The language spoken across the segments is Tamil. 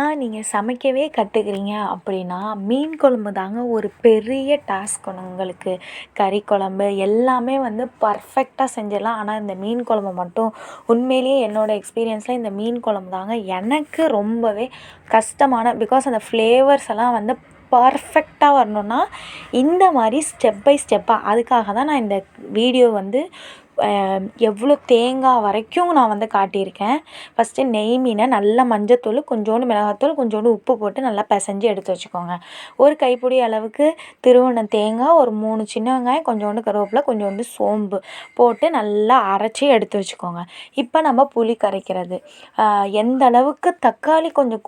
தான் நீங்கள் சமைக்கவே கற்றுக்கிறீங்க அப்படின்னா மீன் குழம்பு தாங்க ஒரு பெரிய டாஸ்க் உங்களுக்கு. கறி குழம்பு எல்லாமே வந்து பர்ஃபெக்டாக செஞ்சிடலாம். ஆனால் இந்த மீன் குழம்பு மட்டும் உண்மையிலேயே என்னோடய எக்ஸ்பீரியன்ஸில் இந்த மீன் குழம்பு தாங்க எனக்கு ரொம்பவே கஷ்டமான. பிகாஸ் அந்த ஃப்ளேவர்ஸ் எல்லாம் வந்து பர்ஃபெக்டாக வரணுன்னா இந்த மாதிரி ஸ்டெப் பை ஸ்டெப்பாக அதுக்காக தான் நான் இந்த வீடியோ வந்து எவ்வளோ தேங்காய் வரைக்கும் நான் வந்து காட்டியிருக்கேன். ஃபஸ்ட்டு நெய் மீனை நல்லா மஞ்சத்தூள், கொஞ்சோண்டு மிளகாத்தூள், கொஞ்சோண்டு உப்பு போட்டு நல்லா பிசைஞ்சு எடுத்து வச்சுக்கோங்க. ஒரு கைப்பிடி அளவுக்கு திருவண்ண தேங்காய், ஒரு 3 சின்ன வெங்காயம், கொஞ்சோண்டு கருவேப்பிலை, கொஞ்சோண்டு சோம்பு போட்டு நல்லா அரைச்சி எடுத்து வச்சுக்கோங்க. இப்போ நம்ம புளி கரைக்கிறது. எந்த அளவுக்கு தக்காளி கொஞ்சம்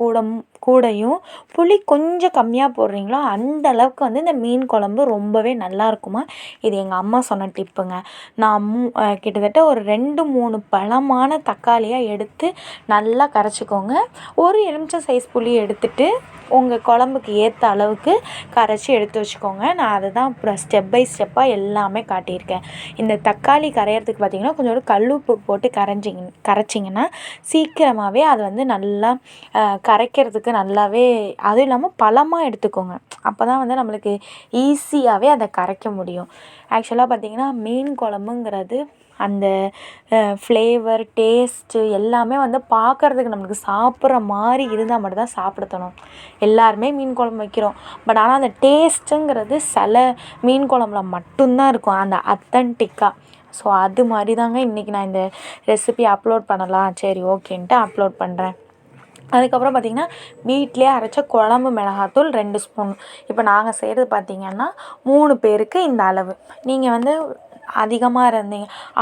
கூடையும் புளி கொஞ்சம் கம்மியாக போடுறீங்களோ அந்த அளவுக்கு வந்து இந்த மீன் குழம்பு ரொம்பவே நல்லா இருக்குமா. இது எங்கள் அம்மா சொன்ன டிப்புங்க. நான் கிட்டத்தட்ட ஒரு 2-3 பழமான தக்காளியாக எடுத்து நல்லா கரைச்சிக்கோங்க. ஒரு எலுமிச்சம் சைஸ் புளி எடுத்துகிட்டு உங்கள் குழம்புக்கு ஏற்ற அளவுக்கு கரைச்சி எடுத்து வச்சுக்கோங்க. நான் அதை தான் அப்புறம் ஸ்டெப் பை ஸ்டெப்பாக எல்லாமே காட்டியிருக்கேன். இந்த தக்காளி கரையிறதுக்கு பார்த்திங்கன்னா கொஞ்சோண்டு கல்லுப்பு போட்டு கரைச்சிங்கன்னா சீக்கிரமாகவே அது வந்து நல்லா கரைக்கிறதுக்கு நல்லாவே, அதுவும் இல்லாமல் பழமாக எடுத்துக்கோங்க. அப்போ தான் வந்து நம்மளுக்கு ஈஸியாகவே அதை கரைக்க முடியும். ஆக்சுவலாக பார்த்திங்கன்னா மீன் குழம்புங்கிறது அந்த ஃப்ளேவர் டேஸ்ட்டு எல்லாமே வந்து பார்க்குறதுக்கு நம்மளுக்கு சாப்பிட்ற மாதிரி இருந்தால் மட்டும்தான் சாப்பிட தோணும். எல்லாருமே மீன் குழம்பு வைக்கிறோம். பட் ஆனால் அந்த டேஸ்ட்டுங்கிறது சில மீன் குழம்புல மட்டும்தான் இருக்கும், அந்த அத்தன்டிக்காக. ஸோ அது மாதிரி தாங்க இன்றைக்கி நான் இந்த ரெசிபி அப்லோட் பண்ணலாம், சரி ஓகேன்ட்டு அப்லோட் பண்ணுறேன். அதுக்கப்புறம் பார்த்திங்கன்னா வீட்டிலே அரைச்ச குழம்பு மிளகாத்தூள் 2 ஸ்பூன். இப்போ நாங்கள் செய்கிறது பார்த்திங்கன்னா 3 பேருக்கு இந்த அளவு. நீங்கள் வந்து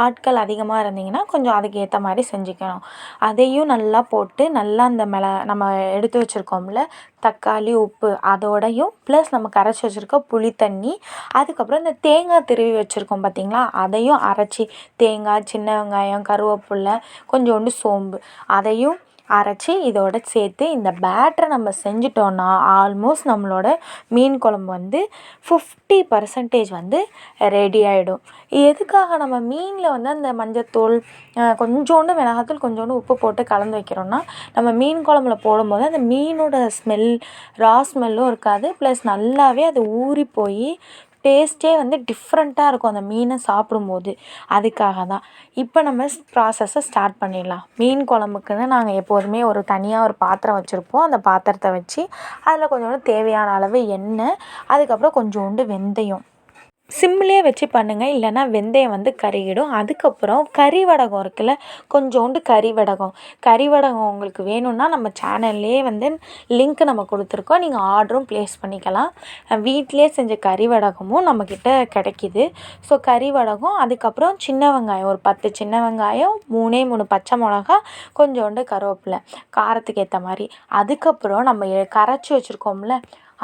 ஆட்கள் அதிகமாக இருந்தீங்கன்னா கொஞ்சம் அதுக்கு ஏற்ற மாதிரி செஞ்சுக்கணும். அதையும் நல்லா போட்டு நல்லா அந்த நம்ம எடுத்து வச்சுருக்கோம்ல தக்காளி, உப்பு, அதோடையும் ப்ளஸ் நம்ம கரைச்சி வச்சுருக்க புளி தண்ணி, அதுக்கப்புறம் இந்த தேங்காய் திருவி வச்சுருக்கோம் பார்த்திங்களா, அதையும் அரைச்சி தேங்காய், சின்ன வெங்காயம், கருவேப்பிலை, கொஞ்சோண்டு சோம்பு அதையும் அரைச்சி இதோட சேர்த்து இந்த பேட்டரை நம்ம செஞ்சிட்டோன்னா ஆல்மோஸ்ட் நம்மளோட மீன் குழம்பு வந்து 50% வந்து ரெடி ஆகிடும். எதுக்காக நம்ம மீனில் வந்து அந்த மஞ்சத்தூள், கொஞ்சோண்டு மிளகாத்தூள், கொஞ்சோண்டு உப்பு போட்டு கலந்து வைக்கிறோன்னா நம்ம மீன் குழம்புல போடும்போது அந்த மீனோட ரா ஸ்மெல்லும் இருக்காது. ப்ளஸ் நல்லாவே அது ஊறி போய் டேஸ்ட்டே வந்து டிஃப்ரெண்ட்டாக இருக்கும் அந்த மீனை சாப்பிடும்போது. அதுக்காக தான். இப்போ நம்ம ப்ராசஸை ஸ்டார்ட் பண்ணிடலாம். மீன் குழம்புக்குன்னு நாங்கள் எப்போதுமே ஒரு தனியாக ஒரு பாத்திரம் வச்சுருப்போம். அந்த பாத்திரத்தை வச்சு அதில் கொஞ்சோண்டு தேவையான அளவு எண்ணெய், அதுக்கப்புறம் கொஞ்சோண்டு வெந்தயம். சிம்லேயே வச்சு பண்ணுங்கள், இல்லைன்னா வெந்தயம் வந்து கருகிடும். அதுக்கப்புறம் கறி வடகம் இருக்குல்ல, கொஞ்சோண்டு கறி வடகம் உங்களுக்கு வேணும்னா நம்ம சேனல்லே வந்து லிங்க் நம்ம கொடுத்துருக்கோம், நீங்கள் ஆர்டரும் ப்ளேஸ் பண்ணிக்கலாம். வீட்டிலே செஞ்ச கறி வடகமும் நம்மக்கிட்ட கிடைக்கிது. ஸோ கறி வடகம், அதுக்கப்புறம் சின்ன வெங்காயம் ஒரு 10 சின்ன வெங்காயம், 3 பச்சை மிளகா, கொஞ்சோண்டு கருவேப்பிலை காரத்துக்கு ஏற்ற மாதிரி. அதுக்கப்புறம் நம்ம கரைச்சி வச்சுருக்கோம்ல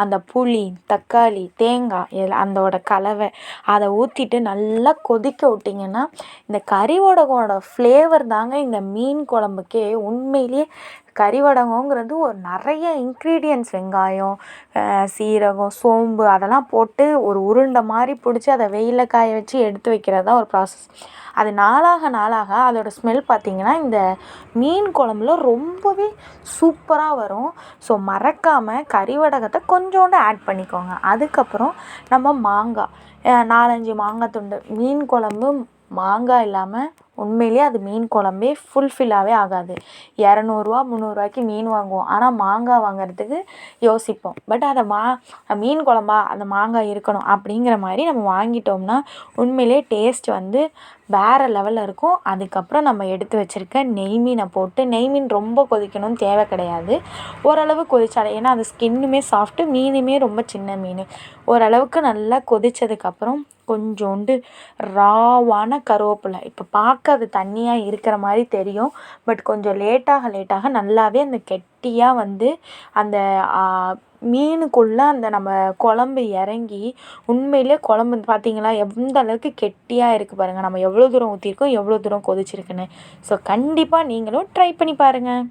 அந்த புளி, தக்காளி, தேங்காய் அதோட கலவை அதை ஊற்றிட்டு நல்லா கொதிக்க விட்டிங்கன்னா இந்த கறி வடகோட ஃப்ளேவர் தாங்க இந்த மீன் குழம்புக்கே. உண்மையிலேயே கறி வடகங்கிறது ஒரு நிறைய இன்க்ரீடியன்ட்ஸ், வெங்காயம், சீரகம், சோம்பு அதெல்லாம் போட்டு ஒரு உருண்டை மாதிரி பிடிச்சி அதை வெயிலில் காய வச்சு எடுத்து வைக்கிறது தான் ஒரு ப்ராசஸ். அது நாளாக அதோடய ஸ்மெல் பார்த்திங்கன்னா இந்த மீன் குழம்புல ரொம்பவே சூப்பராக வரும். ஸோ மறக்காமல் கறி வடகத்தை கொஞ்சோண்டு ஆட் பண்ணிக்கோங்க. அதுக்கப்புறம் நம்ம மாங்காய், 4-5 மாங்காய் துண்டு. மீன் குழம்பு மாங்காய் இல்லாமல் உண்மையிலே அது மீன் குழம்பே ஃபுல்ஃபில்லாகவே ஆகாது. 200 300 மீன் வாங்குவோம், ஆனால் மாங்காய் வாங்குறதுக்கு யோசிப்போம். பட் அதை மீன் குழம்பா அந்த மாங்காய் இருக்கணும் அப்படிங்கிற மாதிரி நம்ம வாங்கிட்டோம்னா உண்மையிலே டேஸ்ட் வந்து வேறு லெவலில் இருக்கும். அதுக்கப்புறம் நம்ம எடுத்து வச்சுருக்க நெய் மீனை போட்டு, நெய் மீன் ரொம்ப கொதிக்கணும்னு தேவை கிடையாது, ஓரளவு கொதிச்சாலே, ஏன்னா அது ஸ்கின்னுமே சாஃப்ட்டு, மீனுமே ரொம்ப சின்ன மீன். ஓரளவுக்கு நல்லா கொதித்ததுக்கப்புறம் கொஞ்சோண்டு ராவான கருவேப்பிலை. இப்போ பார்க்க அது தண்ணியாக இருக்கிற மாதிரி தெரியும், பட் கொஞ்சம் லேட்டாக நல்லாவே அந்த கெட்டியாக வந்து அந்த மீனுக்குள்ளே அந்த நம்ம குழம்பு இறங்கி உண்மையிலே குழம்பு பார்த்திங்களா எந்த அளவுக்கு கெட்டியாக இருக்குது பாருங்கள். நம்ம எவ்வளோ தூரம் ஊற்றிருக்கோம், எவ்வளோ தூரம் கொதிச்சிருக்குன்னு. ஸோ கண்டிப்பாக நீங்களும் ட்ரை பண்ணி பாருங்கள்.